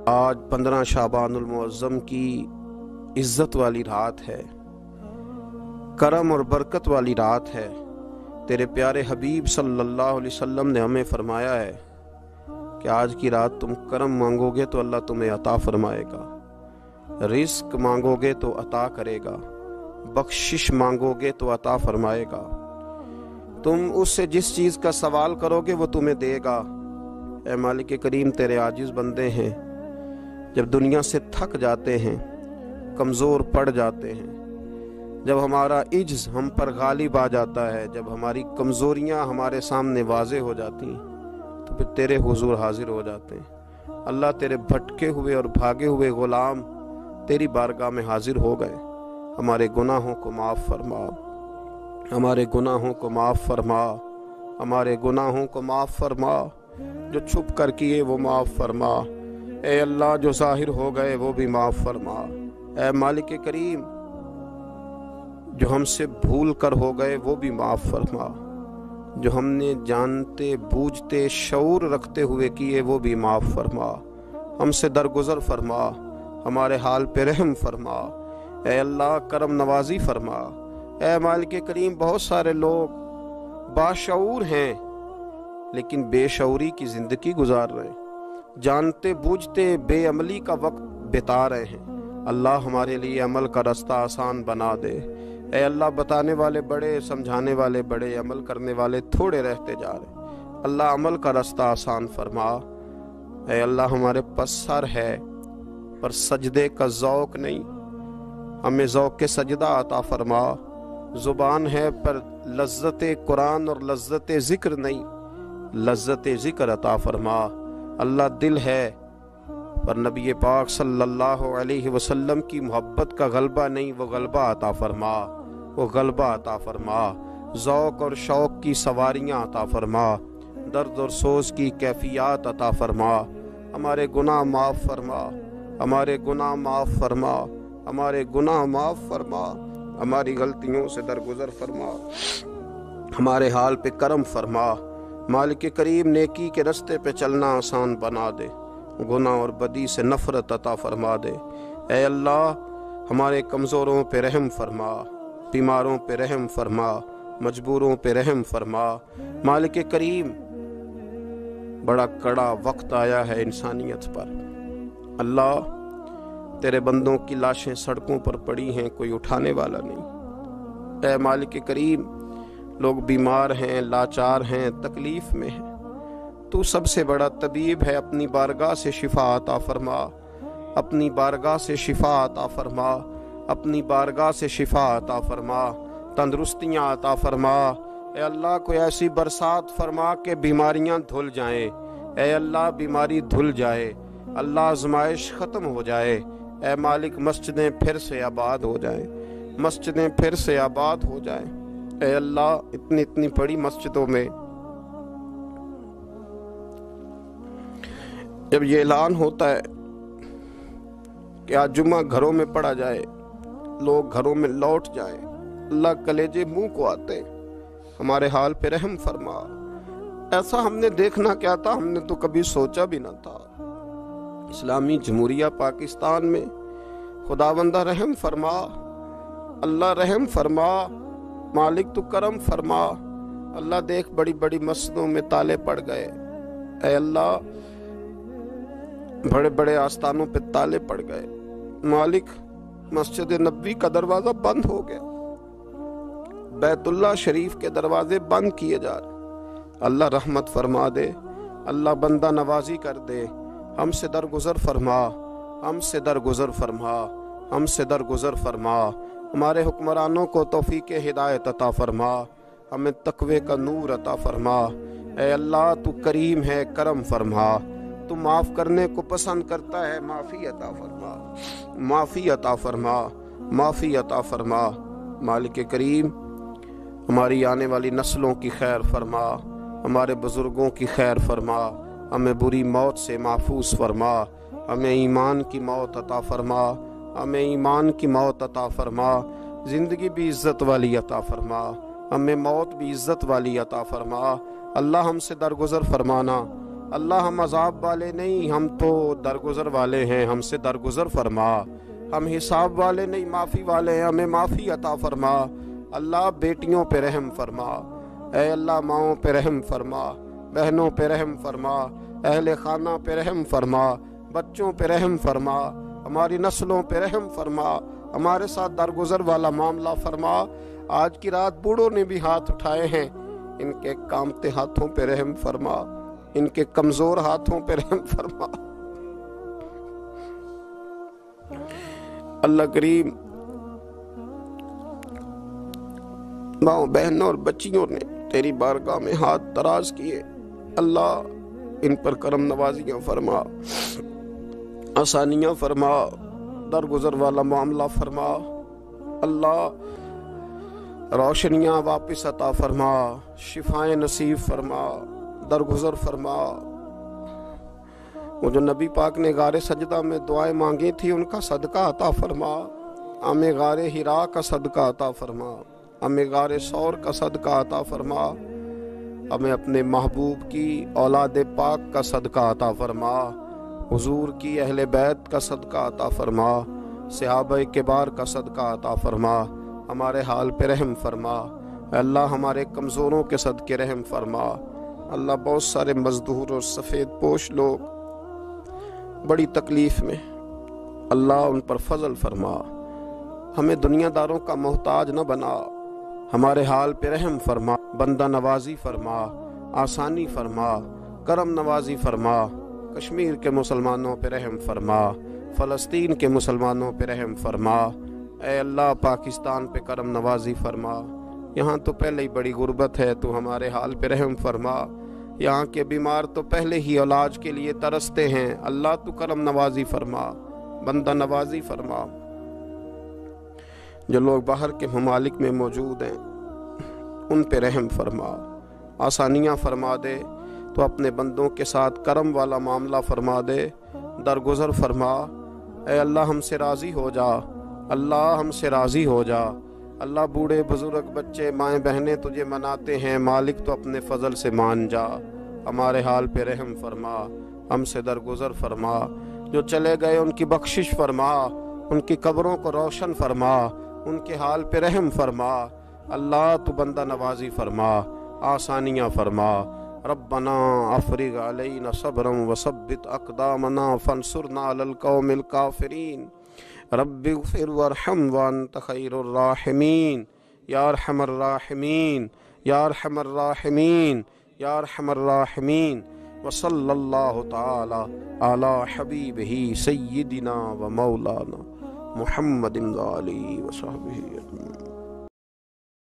آج 15 شعبان المعظم کی عزت والی رات ہے، کرم اور برکت والی رات ہے۔ تیرے پیارے حبیب صلی اللہ علیہ وسلم نے ہمیں فرمایا ہے کہ آج کی رات تم کرم مانگو گے تو اللہ تمہیں عطا فرمائے گا، رزق مانگو گے تو عطا کرے گا، بخشش مانگو گے تو عطا فرمائے گا۔ تم اس سے جس چیز کا سوال کرو گے وہ تمہیں دے گا۔ اے مالک کریم، تیرے عاجز بندے ہیں، جب دنیا سے تھک جاتے ہیں، کمزور پڑ جاتے ہیں، جب ہمارا عجز ہم پر غالب آ جاتا ہے، جب ہماری کمزوریاں ہمارے سامنے واضح ہو جاتی ہیں، تو پھر تیرے حضور حاضر ہو جاتے ہیں۔ اللہ، تیرے بھٹکے ہوئے اور بھاگے ہوئے غلام تیری بارگاہ میں حاضر ہو گئے۔ ہمارے گناہوں کو معاف فرما، ہمارے گناہوں کو معاف فرما، ہمارے گناہوں کو معاف فرما، جو چھپ کر کیے وہ معاف فرما۔ اے اللہ، جو ظاہر ہو گئے وہ بھی معاف فرما۔ اے مالک کریم، جو ہم سے بھول کر ہو گئے وہ بھی معاف فرما، جو ہم نے جانتے بوجھتے شعور رکھتے ہوئے کیے وہ بھی معاف فرما۔ ہم سے درگزر فرما، ہمارے حال پہ رحم فرما۔ اے اللہ، کرم نوازی فرما۔ اے مالک کریم، بہت سارے لوگ باشعور ہیں لیکن بے شعوری کی زندگی گزار رہے ہیں، جانتے بوجھتے بے عملی کا وقت بتا رہے ہیں۔ اللہ، ہمارے لیے عمل کا رستہ آسان بنا دے۔ اے اللہ، بتانے والے بڑے، سمجھانے والے بڑے، عمل کرنے والے تھوڑے رہتے جا رہے۔ اللہ، عمل کا رستہ آسان فرما۔ اے اللہ، ہمارے پاس سر ہے پر سجدے کا ذوق نہیں، ہمیں ذوق کے سجدہ عطا فرما۔ زبان ہے پر لذت قرآن اور لذت ذکر نہیں، لذت ذکر عطا فرما۔ اللہ، دل ہے پر نبی پاک صلی اللہ علیہ وسلم کی محبت کا غلبہ نہیں، وہ غلبہ عطا فرما، وہ غلبہ عطا فرما۔ ذوق اور شوق کی سواریاں عطا فرما، درد اور سوز کی کیفیات عطا فرما۔ ہمارے گناہ معاف فرما، ہمارے گناہ معاف فرما، ہمارے گناہ معاف فرما، ہماری غلطیوں سے درگزر فرما، ہمارے حال پہ کرم فرما۔ مالک کریم، نیکی کے رستے پہ چلنا آسان بنا دے، گناہ اور بدی سے نفرت عطا فرما دے۔ اے اللہ، ہمارے کمزوروں پہ رحم فرما، بیماروں پہ رحم فرما، مجبوروں پہ رحم فرما۔ مالک کریم، بڑا کڑا وقت آیا ہے انسانیت پر۔ اللہ، تیرے بندوں کی لاشیں سڑکوں پر پڑی ہیں، کوئی اٹھانے والا نہیں۔ اے مالک کریم، لوگ بیمار ہیں، لاچار ہیں، تکلیف میں ہیں، تو سب سے بڑا طبیب ہے۔ اپنی بارگاہ سے شفا عطا فرما، اپنی بارگاہ سے شفا عطا فرما، اپنی بارگاہ سے شفا عطا فرما، تندرستیاں عطا فرما۔ اے اللہ، کوئی ایسی برسات فرما کہ بیماریاں دھل جائیں۔ اے اللہ، بیماری دھل جائے، اللہ آزمائش ختم ہو جائے۔ اے مالک، مسجدیں پھر سے آباد ہو جائیں، مسجدیں پھر سے آباد ہو جائیں۔ اے اللہ، اتنی بڑی مسجدوں میں جب یہ اعلان ہوتا ہے کہ آج جمعہ گھروں میں پڑھا جائے، لوگ گھروں میں لوٹ جائیں، اللہ کلیجے منہ کو آتے۔ ہمارے حال پہ رحم فرما۔ ایسا ہم نے دیکھنا کیا تھا، ہم نے تو کبھی سوچا بھی نہ تھا۔ اسلامی جمہوریہ پاکستان میں خداوندہ رحم فرما، اللہ رحم فرما، مالک تو کرم فرما۔ اللہ، دیکھ بڑی بڑی مسجدوں میں تالے پڑ گئے۔ اے اللہ، بڑے بڑے آستانوں پہ تالے پڑ گئے۔ مالک، مسجد نبوی کا دروازہ بند ہو گیا، بیت اللہ شریف کے دروازے بند کیے جا رہے۔ اللہ، رحمت فرما دے، اللہ بندہ نوازی کر دے، ہم سے درگزر فرما، ہم سے درگزر فرما، ہم سے درگزر فرما۔ ہمارے حکمرانوں کو توفیق ہدایت عطا فرما، ہمیں تقوی کا نور عطا فرما۔ اے اللہ، تو کریم ہے، کرم فرما، تو معاف کرنے کو پسند کرتا ہے، معافی عطا فرما، معافی عطا فرما، معافی عطا فرما۔ مالک کریم، ہماری آنے والی نسلوں کی خیر فرما، ہمارے بزرگوں کی خیر فرما، ہمیں بری موت سے محفوظ فرما، ہمیں ایمان کی موت عطا فرما، ہمیں ایمان کی موت عطا فرما، زندگی بھی عزت والی عطا فرما، ہمیں موت بھی عزت والی عطا فرما۔ اللہ، ہم سے درگزر فرمانا، اللہ ہم عذاب والے نہیں، ہم تو درگزر والے ہیں، ہم سے درگزر فرما۔ ہم حساب والے نہیں، معافی والے ہیں، ہمیں معافی عطا فرما۔ اللہ بیٹیوں پہ رحم فرما، اے اللہ ماؤں پہ رحم فرما، بہنوں پہ رحم فرما، اہل خانہ پہ رحم فرما، بچوں پہ رحم فرما، ہماری نسلوں پہ رحم فرما، ہمارے ساتھ درگزر والا معاملہ فرما۔ آج کی رات بوڑھوں نے بھی ہاتھ اٹھائے ہیں، ان کے کامتے ہاتھوں پہ رحم فرما، ان کے کمزور ہاتھوں پہ رحم فرما۔ اللہ کریم ماؤں بہنوں اور بچیوں نے تیری بارگاہ میں ہاتھ دراز کیے، اللہ ان پر کرم نوازیاں فرما، آسانیاں فرما، درگزر والا معاملہ فرما، اللہ روشنیاں واپس عطا فرما، شفائیں نصیب فرما، درگزر فرما۔ وہ جو نبی پاک نے غار سجدہ میں دعائیں مانگی تھی ان کا صدقہ عطا فرما، ہمیں غار حرا کا صدقہ عطا فرما، ہمیں غار ثور کا صدقہ عطا فرما، ہمیں اپنے محبوب کی اولاد پاک کا صدقہ عطا فرما، حضور کی اہل بیت کا صدقہ عطا فرما، صحابہ کبار کا صدقہ عطا فرما، ہمارے حال پہ رحم فرما، اے اللہ ہمارے کمزوروں کے صدقے رحم فرما۔ اللہ بہت سارے مزدور اور سفید پوش لوگ بڑی تکلیف میں، اللہ ان پر فضل فرما، ہمیں دنیا داروں کا محتاج نہ بنا، ہمارے حال پہ رحم فرما، بندہ نوازی فرما، آسانی فرما، کرم نوازی فرما، کشمیر کے مسلمانوں پہ رحم فرما، فلسطین کے مسلمانوں پہ رحم فرما، اے اللہ پاکستان پہ کرم نوازی فرما، یہاں تو پہلے ہی بڑی غربت ہے، تو ہمارے حال پہ رحم فرما، یہاں کے بیمار تو پہلے ہی علاج کے لیے ترستے ہیں، اللہ تو کرم نوازی فرما، بندہ نوازی فرما۔ جو لوگ باہر کے ممالک میں موجود ہیں ان پہ رحم فرما، آسانیاں فرما دے، تو اپنے بندوں کے ساتھ کرم والا معاملہ فرما دے، درگزر فرما۔ اے اللہ ہم سے راضی ہو جا، اللہ ہم سے راضی ہو جا، اللہ بوڑھے بزرگ بچے مائیں بہنیں تجھے مناتے ہیں، مالک تو اپنے فضل سے مان جا، ہمارے حال پہ رحم فرما، ہم سے درگزر فرما، جو چلے گئے ان کی بخشش فرما، ان کی قبروں کو روشن فرما، ان کے حال پہ رحم فرما، اللہ تو بندہ نوازی فرما، آسانیاں فرما۔ ربنا افرغ علینا صبرا وثبت اقدامنا فانصرنا علی القوم الکافرین، رب اغفر وارحم وانت خیر الراحمین، یا ارحم الراحمین، یا ارحم الراحمین، یا ارحم الراحمین۔ وصلی اللہ تعالی علی حبیبہ سیدنا و مولانا محمد علیہ وصحبہ اجمعین۔